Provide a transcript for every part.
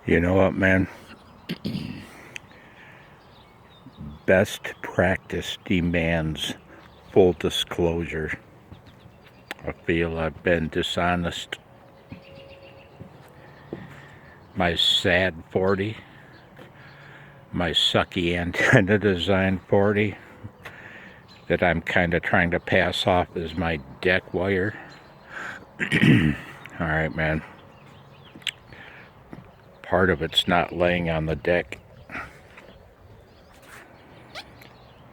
You know what, man? Best practice demands full disclosure. I feel I've been dishonest. My SAD-40, my sucky antenna design 40 that I'm kind of trying to pass off as my deck wire. Alright, man. Part of it's not laying on the deck.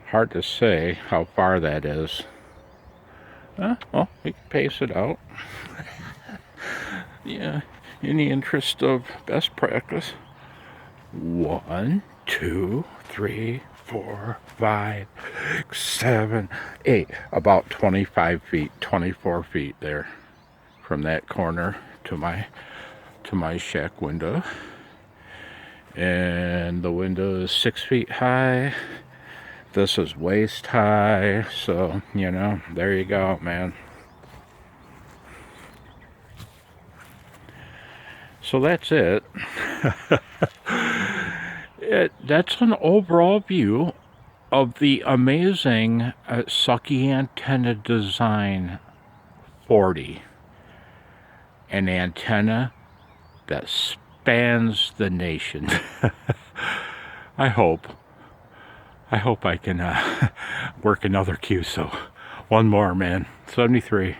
Hard to say how far that is. Well, we can pace it out. Yeah, in the interest of best practice. 1, 2, 3, 4, 5, 6, 7, 8. About 25 feet, 24 feet there. From that corner to my shack window. And the window is 6 feet high. This is waist high, so, you know, there you go, man. So that's it. That's an overall view of the amazing sucky antenna design 40. An antenna that spans the nation. I hope I can work another QSO. One more, man. 73.